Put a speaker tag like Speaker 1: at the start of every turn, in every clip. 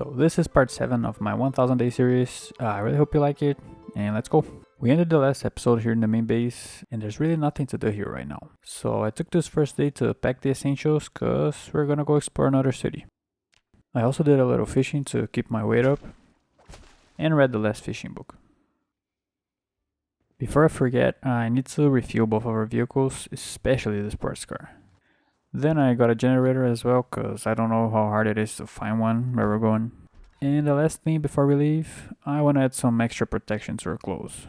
Speaker 1: So this is part 7 of my 1000 day series. I really hope you like it, and let's go. We ended the last episode here in the main base, and there's really nothing to do here right now. So I took this first day to pack the essentials, cause we're gonna go explore another city. I also did a little fishing to keep my weight up, and read the last fishing book. Before I forget, I need to refuel both of our vehicles, especially the sports car. Then I got a generator as well, cause I don't know how hard it is to find one where we're going. And the last thing before we leave, I wanna add some extra protection to our clothes.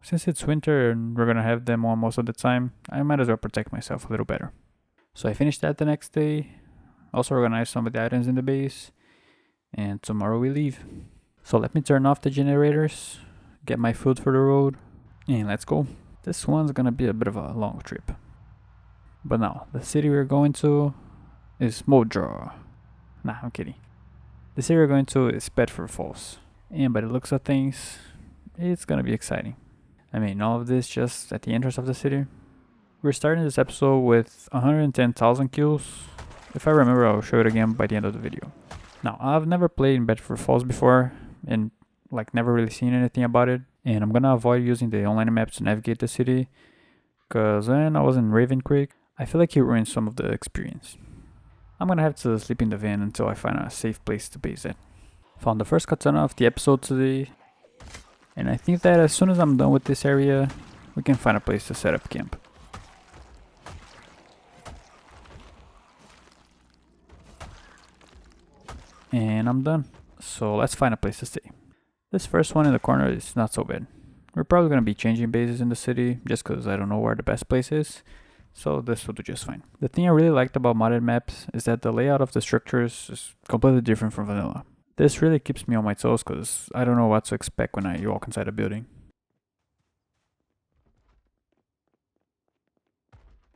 Speaker 1: Since it's winter and we're gonna have them on most of the time, I might as well protect myself a little better. So I finished that the next day, also organized some of the items in the base, and tomorrow we leave. So let me turn off the generators, get my food for the road, and let's go. This one's gonna be a bit of a long trip. But now, the city we're going to is Mojo. Nah, I'm kidding. The city we're going to is Bedford Falls. And by the looks of things, it's gonna be exciting. I mean, all of this just at the entrance of the city. We're starting this episode with 110,000 kills. If I remember, I'll show it again by the end of the video. Now, I've never played in Bedford Falls before, and never really seen anything about it. And I'm gonna avoid using the online maps to navigate the city, cause when I was in Raven Creek, I feel like it ruined some of the experience. I'm gonna have to sleep in the van until I find a safe place to base at. Found the first katana of the episode today, and I think that as soon as I'm done with this area, we can find a place to set up camp. And I'm done, so let's find a place to stay. This first one in the corner is not so bad. We're probably gonna be changing bases in the city just cause I don't know where the best place is. So this will do just fine. The thing I really liked about modded maps is that the layout of the structures is completely different from vanilla. This really keeps me on my toes cause I don't know what to expect when I walk inside a building.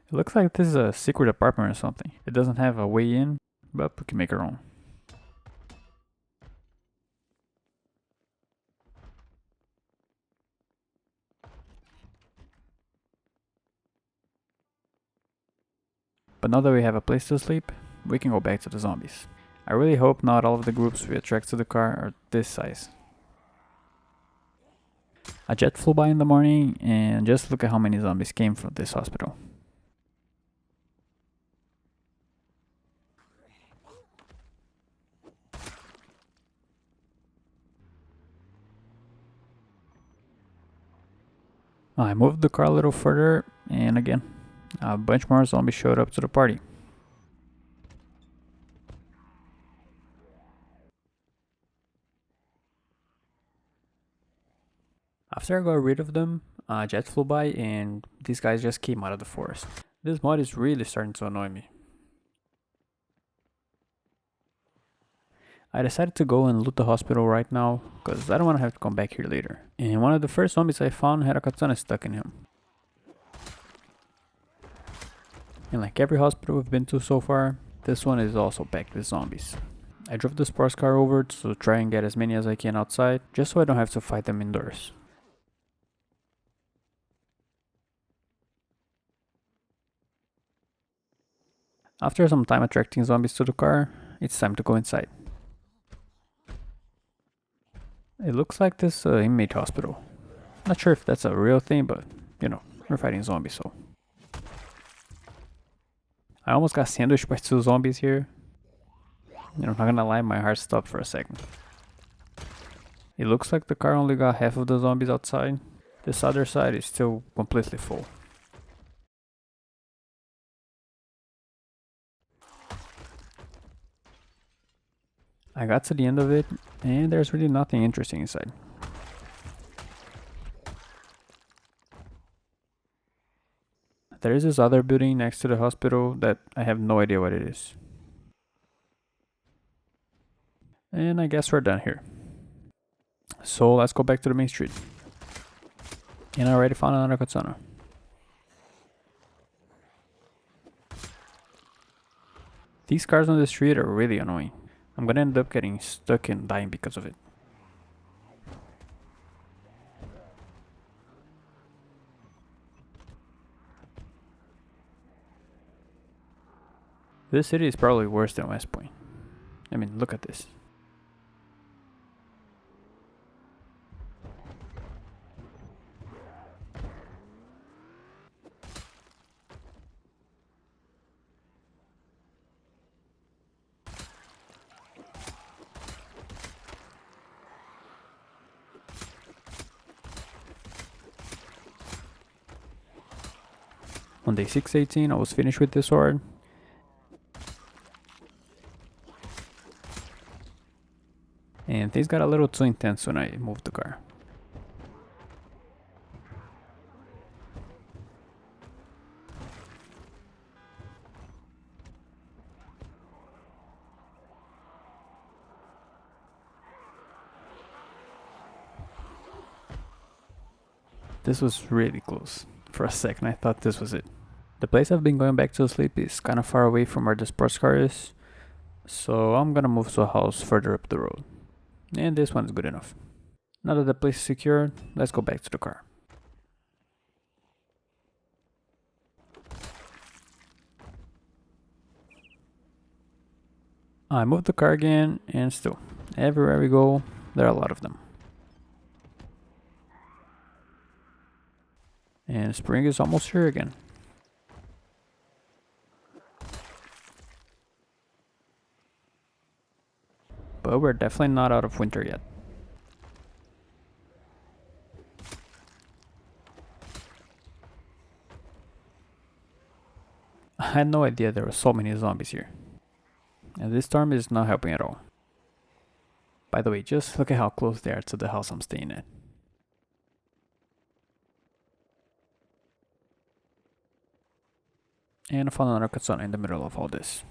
Speaker 1: It looks like this is a secret apartment or something. It doesn't have a way in, but we can make our own. But now that we have a place to sleep, we can go back to the zombies. I really hope not all of the groups we attract to the car are this size. A jet flew by in the morning, and just look at how many zombies came from this hospital. I moved the car a little further, and again, a bunch more zombies showed up to the party. After I got rid of them, a jet flew by and these guys just came out of the forest. This mod is really starting to annoy me. I decided to go and loot the hospital right now, cause I don't want to have to come back here later. And one of the first zombies I found had a katana stuck in him. And like every hospital we've been to so far, this one is also packed with zombies. I drove the sports car over to try and get as many as I can outside, just so I don't have to fight them indoors. After some time attracting zombies to the car, it's time to go inside. It looks like this inmate hospital. Not sure if that's a real thing, but you know, we're fighting zombies, so. I almost got sandwiched by 2 zombies here. You know, I'm not gonna lie, my heart stopped for a second. It looks like the car only got half of the zombies outside. This other side is still completely full. I got to the end of it, and there's really nothing interesting inside. There is this other building next to the hospital that I have no idea what it is. And I guess we're done here. So let's go back to the main street. And I already found another katana. These cars on the street are really annoying. I'm gonna end up getting stuck and dying because of it. This city is probably worse than West Point. I mean, look at this. On day 618 I was finished with this sword. And things got a little too intense when I moved the car. This was really close. For a second I thought this was it. The place I've been going back to sleep is kind of far away from where the sports car is, so I'm gonna move to a house further up the road. And this one's good enough. Now that the place is secured, let's go back to the car. I moved the car again, and still, everywhere we go, there are a lot of them. And spring is almost here again. But we're definitely not out of winter yet. I had no idea there were so many zombies here. And this storm is not helping at all. By the way, just look at how close they are to the house I'm staying at. And I found another katana in the middle of all this.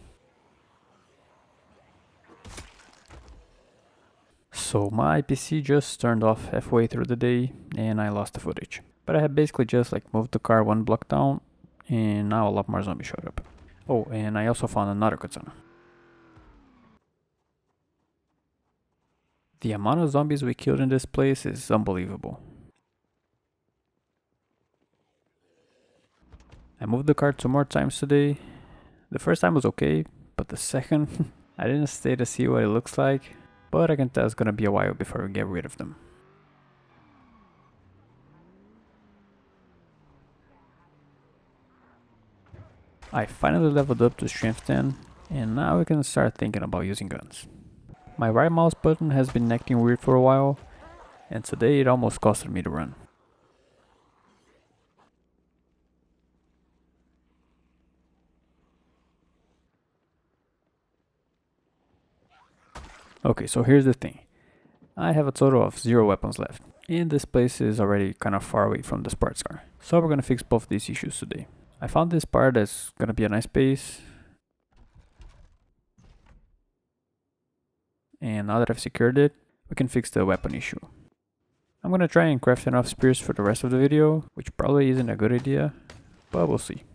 Speaker 1: So my PC just turned off halfway through the day and I lost the footage. But I had basically just like moved the car one block down and now a lot more zombies showed up. Oh, and I also found another katana. The amount of zombies we killed in this place is unbelievable. I moved the car 2 more times today. The first time was okay, but the second, I didn't stay to see what it looks like, but I can tell it's gonna be a while before we get rid of them. I finally leveled up to strength 10, and now we can start thinking about using guns. My right mouse button has been acting weird for a while, and today it almost costed me to run. Okay, so here's the thing. I have a total of 0 weapons left, and this place is already kind of far away from the sports car. So we're gonna fix both these issues today. I found this part that's gonna be a nice base. And now that I've secured it, we can fix the weapon issue. I'm gonna try and craft enough spears for the rest of the video, which probably isn't a good idea, but we'll see.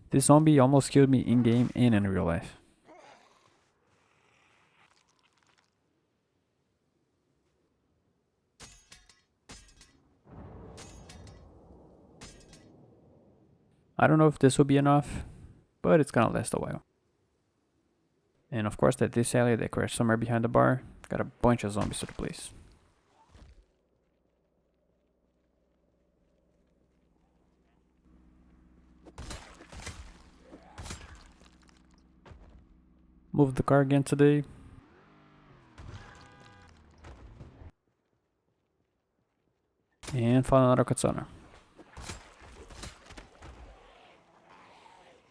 Speaker 1: This zombie almost killed me in-game and in real life. I don't know if this will be enough, but it's gonna last a while. And of course that this alley that crashed somewhere behind the bar got a bunch of zombies to the place. Moved the car again today. And found another katana.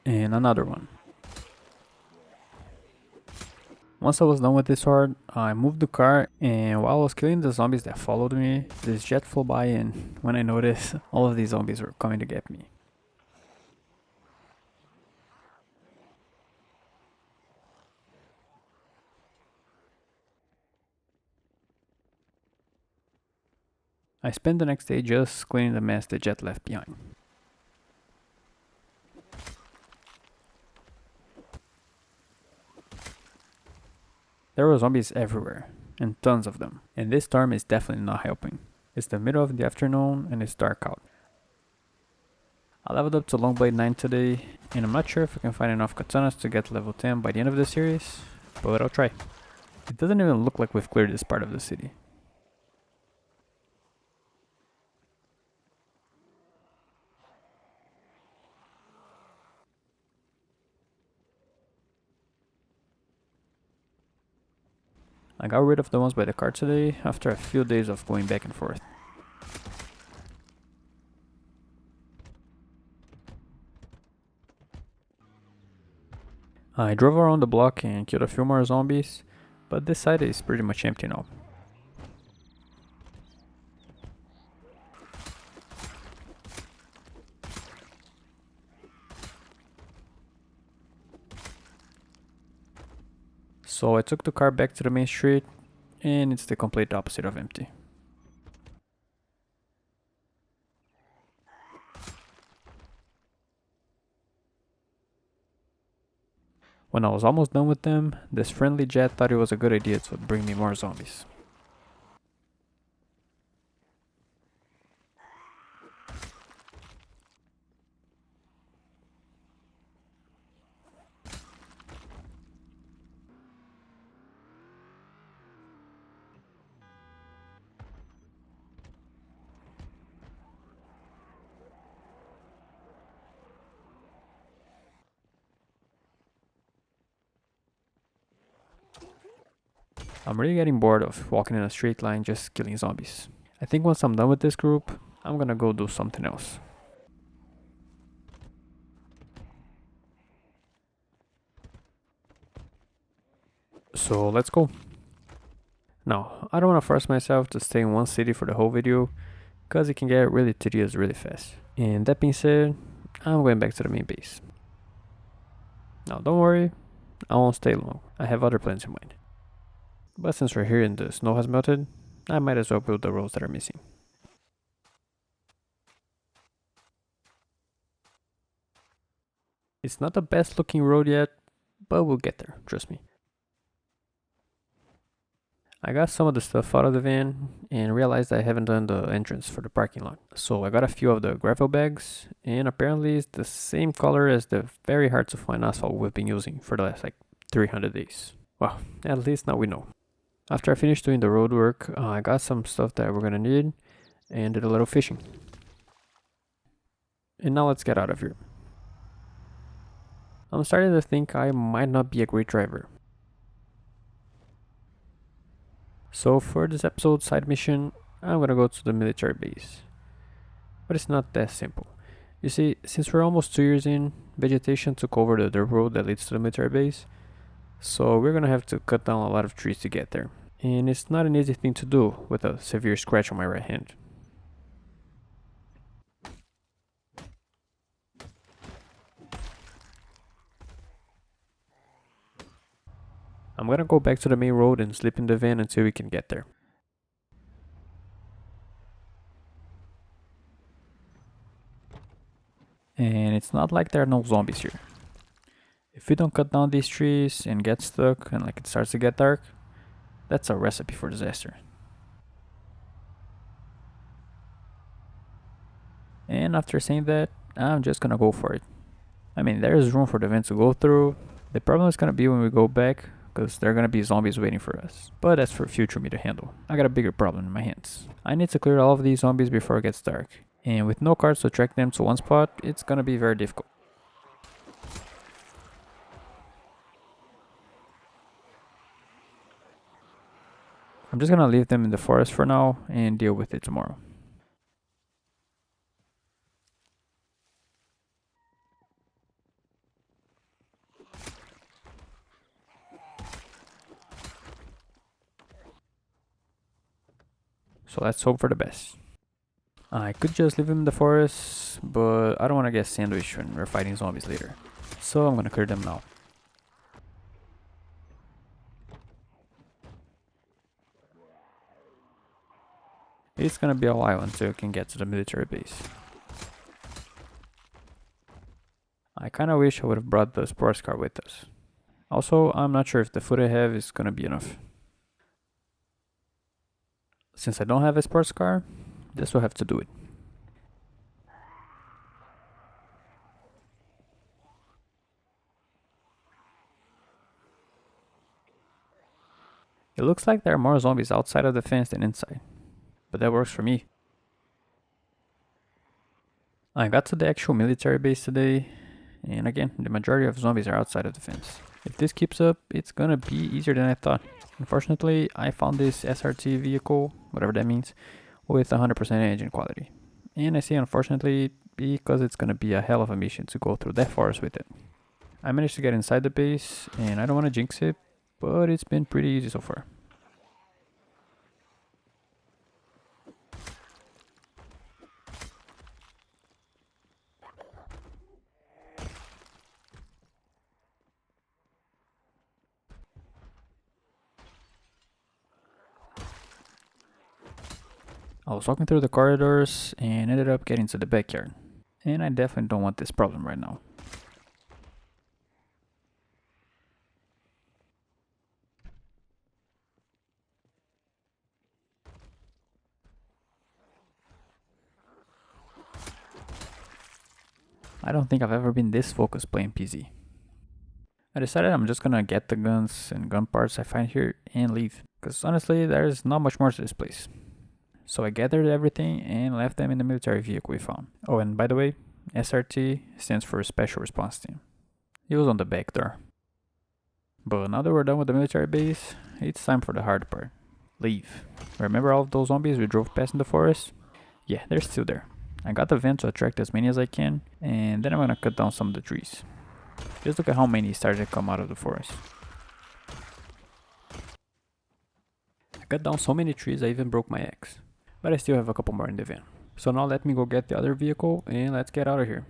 Speaker 1: And another one. Once I was done with this sword, I moved the car, and while I was killing the zombies that followed me, this jet flew by, and when I noticed, all of these zombies were coming to get me. I spent the next day just cleaning the mess the jet left behind. There were zombies everywhere, and tons of them, and this storm is definitely not helping. It's the middle of the afternoon and it's dark out. I leveled up to Longblade 9 today, and I'm not sure if I can find enough katanas to get to level 10 by the end of the series, but I'll try. It doesn't even look like we've cleared this part of the city. I got rid of the ones by the car today after a few days of going back and forth. I drove around the block and killed a few more zombies, but this side is pretty much empty now. So I took the car back to the main street, and it's the complete opposite of empty. When I was almost done with them, this friendly jet thought it was a good idea to bring me more zombies. I'm really getting bored of walking in a straight line just killing zombies. I think once I'm done with this group, I'm gonna go do something else. So let's go. Now, I don't want to force myself to stay in one city for the whole video, cause it can get really tedious really fast. And that being said, I'm going back to the main base. Now don't worry, I won't stay long, I have other plans in mind. But since we're here and the snow has melted, I might as well build the roads that are missing. It's not the best looking road yet, but we'll get there, trust me. I got some of the stuff out of the van and realized I haven't done the entrance for the parking lot. So I got a few of the gravel bags, and apparently it's the same color as the very hard to find asphalt we've been using for the last 300 days. Well, at least now we know. After I finished doing the road work, I got some stuff that we're gonna need and did a little fishing. And now let's get out of here. I'm starting to think I might not be a great driver. So for this episode side mission, I'm gonna go to the military base. But it's not that simple. You see, since we're almost 2 years in, vegetation took over the dirt road that leads to the military base. So we're gonna have to cut down a lot of trees to get there. And it's not an easy thing to do with a severe scratch on my right hand. I'm gonna go back to the main road and sleep in the van until we can get there. And it's not like there are no zombies here. If we don't cut down these trees and get stuck and it starts to get dark, that's a recipe for disaster. And after saying that, I'm just gonna go for it. I mean, there's room for the van to go through. The problem is gonna be when we go back, because there are gonna be zombies waiting for us. But that's for future me to handle. I got a bigger problem in my hands. I need to clear all of these zombies before it gets dark. And with no cars to track them to one spot, it's gonna be very difficult. I'm just gonna leave them in the forest for now and deal with it tomorrow. So let's hope for the best. I could just leave them in the forest, but I don't want to get sandwiched when we're fighting zombies later. So I'm gonna clear them now. It's gonna be a while until we can get to the military base. I kinda wish I would have brought the sports car with us. Also, I'm not sure if the food I have is gonna be enough. Since I don't have a sports car, this will have to do it. It looks like there are more zombies outside of the fence than inside, but that works for me. I got to the actual military base today, and again, the majority of zombies are outside of the fence. If this keeps up, it's gonna be easier than I thought. Unfortunately, I found this SRT vehicle, whatever that means, with 100% engine quality. And I say unfortunately because it's gonna be a hell of a mission to go through that forest with it. I managed to get inside the base, and I don't want to jinx it, but it's been pretty easy so far. I was walking through the corridors and ended up getting to the backyard. And I definitely don't want this problem right now. I don't think I've ever been this focused playing PZ. I decided I'm just gonna get the guns and gun parts I find here and leave. Cause honestly, there's not much more to this place. So I gathered everything and left them in the military vehicle we found. Oh, and by the way, SRT stands for Special Response Team. It was on the back door. But now that we're done with the military base, it's time for the hard part. Leave. Remember all of those zombies we drove past in the forest? Yeah, they're still there. I got the vent to attract as many as I can, and then I'm gonna cut down some of the trees. Just look at how many started to come out of the forest. I cut down so many trees I even broke my axe. But I still have a couple more in the van. So now let me go get the other vehicle and let's get out of here.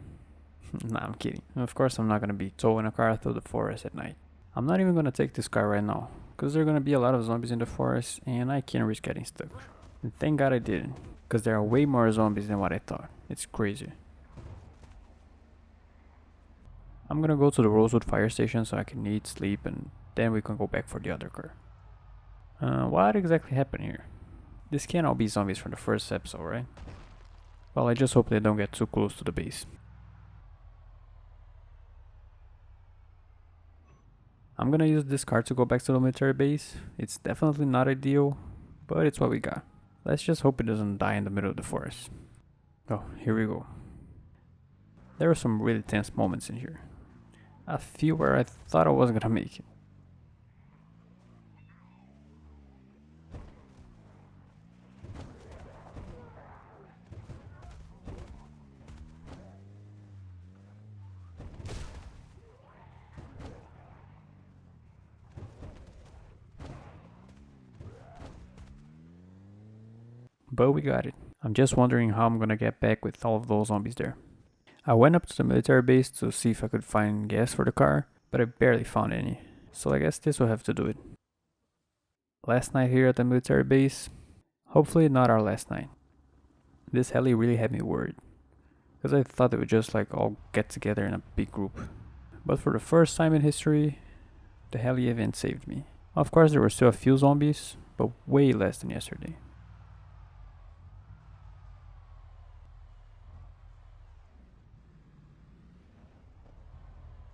Speaker 1: Nah, I'm kidding. Of course I'm not gonna be towing a car through the forest at night. I'm not even gonna take this car right now, cause there are gonna be a lot of zombies in the forest and I can't risk getting stuck. And thank God I didn't, cause there are way more zombies than what I thought. It's crazy. I'm gonna go to the Rosewood fire station so I can eat, sleep, and then we can go back for the other car. What exactly happened here? This can't all be zombies from the first episode, right? Well, I just hope they don't get too close to the base. I'm gonna use this car to go back to the military base. It's definitely not ideal, but it's what we got. Let's just hope it doesn't die in the middle of the forest. Oh, here we go. There were some really tense moments in here. A few where I thought I wasn't gonna make it. But we got it. I'm just wondering how I'm gonna get back with all of those zombies there. I went up to the military base to see if I could find gas for the car, but I barely found any. So I guess this will have to do it. Last night here at the military base. Hopefully not our last night. This heli really had me worried. Because I thought they would just like all get together in a big group. But for the first time in history, the heli event saved me. Of course there were still a few zombies, but way less than yesterday.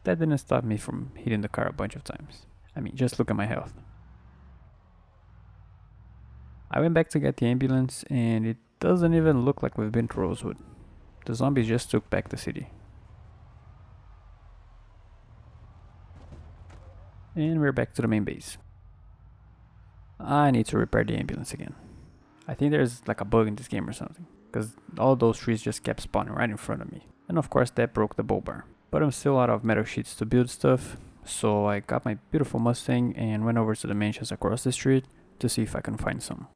Speaker 1: That didn't stop me from hitting the car a bunch of times. I mean, just look at my health. I went back to get the ambulance and it doesn't even look like we've been to Rosewood. The zombies just took back the city. And we're back to the main base. I need to repair the ambulance again. I think there's like a bug in this game or something, because all those trees just kept spawning right in front of me. And of course that broke the bull bar. But I'm still out of metal sheets to build stuff, so I got my beautiful Mustang and went over to the mansions across the street to see if I can find some.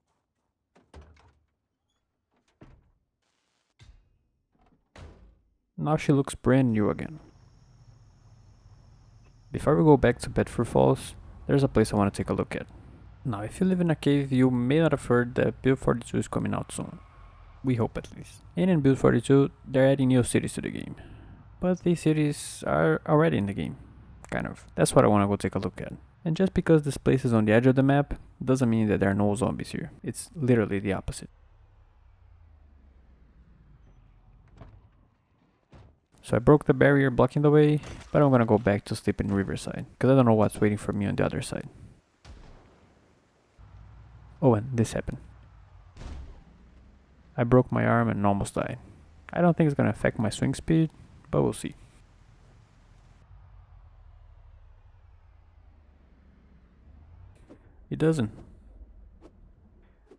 Speaker 1: Now she looks brand new again. Before we go back to Bedford Falls, there's a place I want to take a look at. Now if you live in a cave, you may not have heard that Build 42 is coming out soon. We hope at least. And in Build 42, they're adding new cities to the game. But these cities are already in the game. Kind of. That's what I want to go take a look at. And just because this place is on the edge of the map, doesn't mean that there are no zombies here. It's literally the opposite. So I broke the barrier blocking the way, but I'm gonna go back to sleep in Riverside, because I don't know what's waiting for me on the other side. Oh, and this happened. I broke my arm and almost died. I don't think it's gonna affect my swing speed, but we'll see. It doesn't.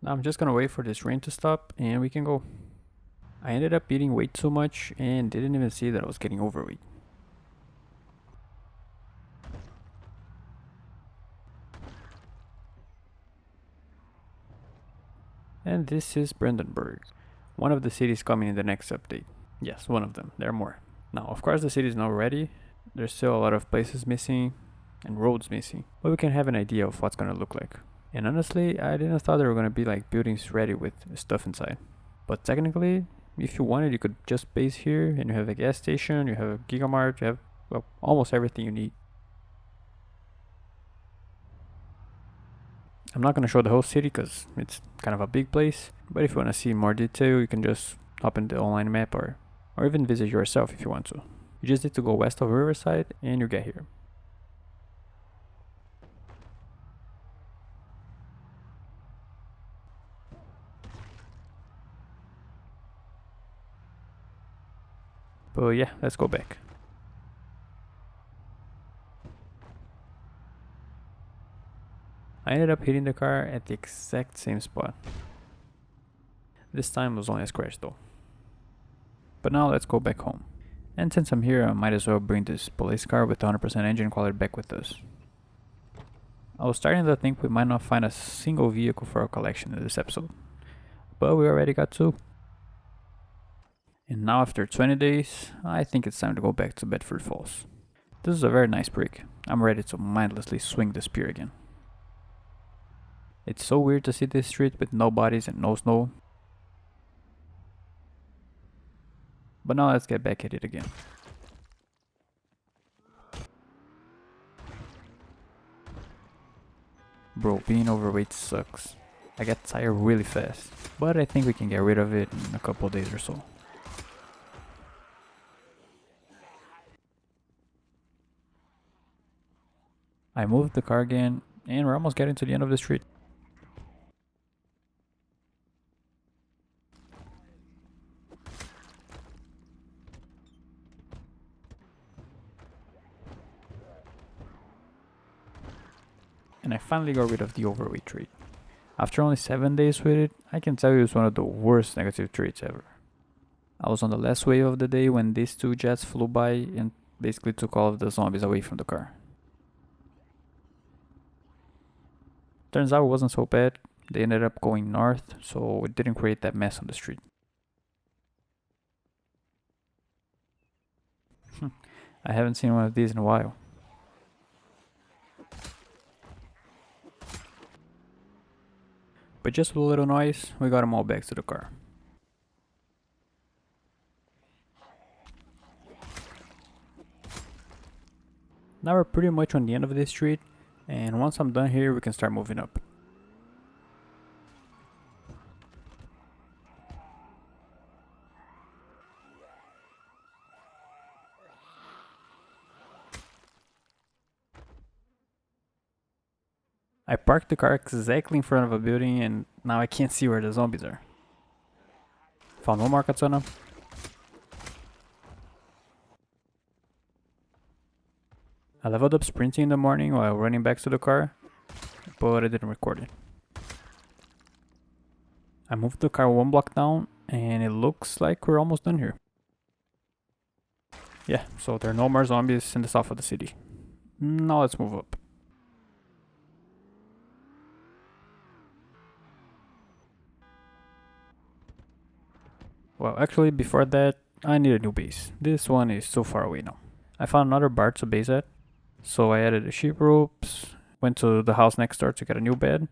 Speaker 1: Now I'm just gonna wait for this rain to stop and we can go. I ended up eating way too much and didn't even see that I was getting overweight. And this is Brandenburg, one of the cities coming in the next update. Yes, one of them, there are more. Now, of course the city is not ready, there's still a lot of places missing and roads missing, but we can have an idea of what's gonna look like. And honestly, I didn't thought there were gonna be like buildings ready with stuff inside. But technically, if you wanted, you could just base here and you have a gas station, you have a Gigamart, you have, well, almost everything you need. I'm not gonna show the whole city because it's kind of a big place, but if you wanna see more detail, you can just hop in the online map or even visit yourself if you want to. You just need to go west of Riverside and you get here. But yeah, let's go back. I ended up hitting the car at the exact same spot. This time was only a scratch though. But now let's go back home. And since I'm here, I might as well bring this police car with 100% engine quality back with us. I was starting to think we might not find a single vehicle for our collection in this episode. But we already got 2. And now after 20 days, I think it's time to go back to Bedford Falls. This is a very nice break. I'm ready to mindlessly swing the spear again. It's so weird to see this street with no bodies and no snow. But now let's get back at it again. Bro, being overweight sucks. I get tired really fast, but I think we can get rid of it in a couple days or so. I moved the car again, and we're almost getting to the end of the street. And I finally got rid of the overweight trait. After only 7 days with it, I can tell you it's one of the worst negative traits ever. I was on the last wave of the day when these 2 jets flew by and basically took all of the zombies away from the car. Turns out it wasn't so bad, they ended up going north, so it didn't create that mess on the street. I haven't seen one of these in a while. But just with a little noise, we got them all back to the car. Now we're pretty much on the end of this street, and once I'm done here, we can start moving up. I parked the car exactly in front of a building and now I can't see where the zombies are. Found one more katana. I leveled up sprinting in the morning while running back to the car, but I didn't record it. I moved the car 1 block down and it looks like we're almost done here. Yeah, so there are no more zombies in the south of the city. Now let's move up. Well, actually, before that, I need a new base. This one is so far away now. I found another bar to base at, so I added the sheep ropes, went to the house next door to get a new bed,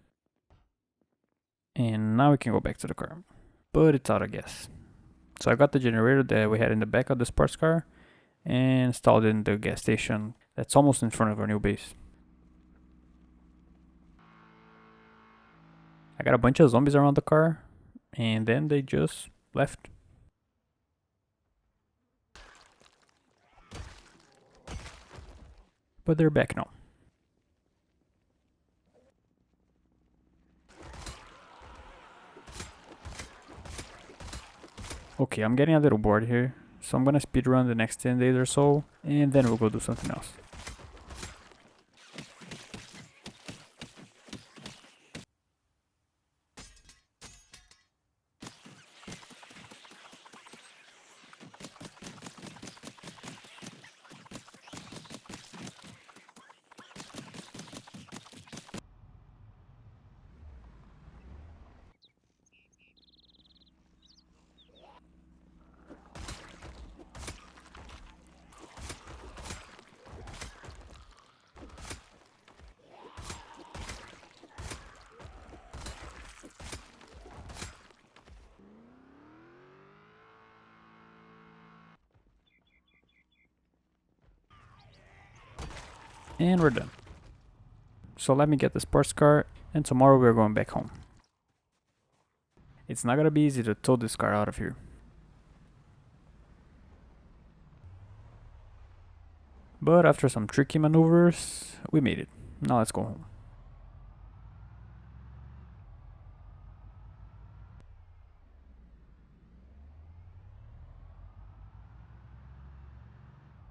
Speaker 1: and now we can go back to the car. But it's out of gas. So I got the generator that we had in the back of the sports car and installed it in the gas station that's almost in front of our new base. I got a bunch of zombies around the car, and then they just left. But they're back now. Okay, I'm getting a little bored here, so I'm gonna speedrun the next 10 days or so, and then we'll go do something else. And we're done. So let me get the sports car, and tomorrow we're going back home. It's not gonna be easy to tow this car out of here. But after some tricky maneuvers, we made it. Now let's go home.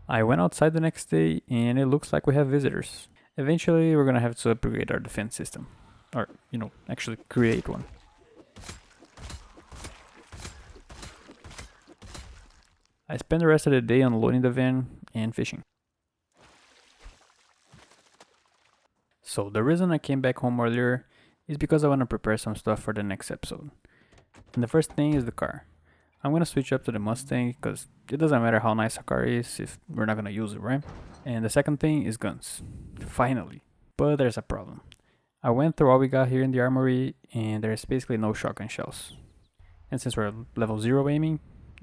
Speaker 1: I went outside the next day and it looks like we have visitors. Eventually we're gonna have to upgrade our defense system. Or, actually create one. I spent the rest of the day unloading the van and fishing. So the reason I came back home earlier is because I want to prepare some stuff for the next episode. And the first thing is the car. I'm gonna switch up to the Mustang because it doesn't matter how nice a car is if we're not gonna use it, right? And the second thing is guns. Finally. But there's a problem. I went through all we got here in the armory and there's basically no shotgun shells. And since we're level 0 aiming,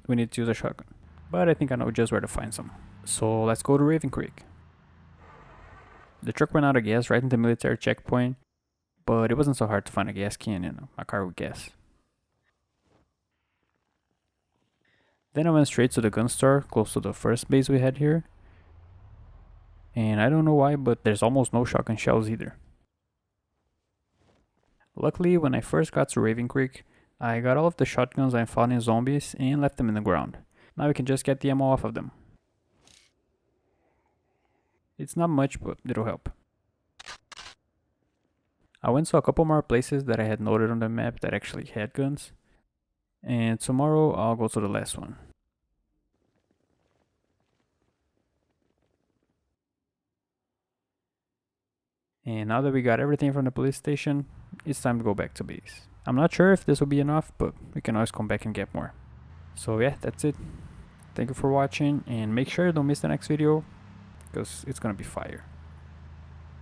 Speaker 1: we need to use a shotgun. But I think I know just where to find some. So let's go to Raven Creek. The truck ran out of gas right in the military checkpoint, but it wasn't so hard to find a gas can and a car with gas. Then I went straight to the gun store close to the first base we had here. And I don't know why, but there's almost no shotgun shells either. Luckily, when I first got to Raven Creek, I got all of the shotguns I found in zombies and left them in the ground. Now we can just get the ammo off of them. It's not much, but it'll help. I went to a couple more places that I had noted on the map that actually had guns. And tomorrow I'll go to the last one. And now that we got everything from the police station, it's time to go back to base. I'm not sure if this will be enough, but we can always come back and get more. So yeah, that's it. Thank you for watching and make sure you don't miss the next video because it's gonna be fire.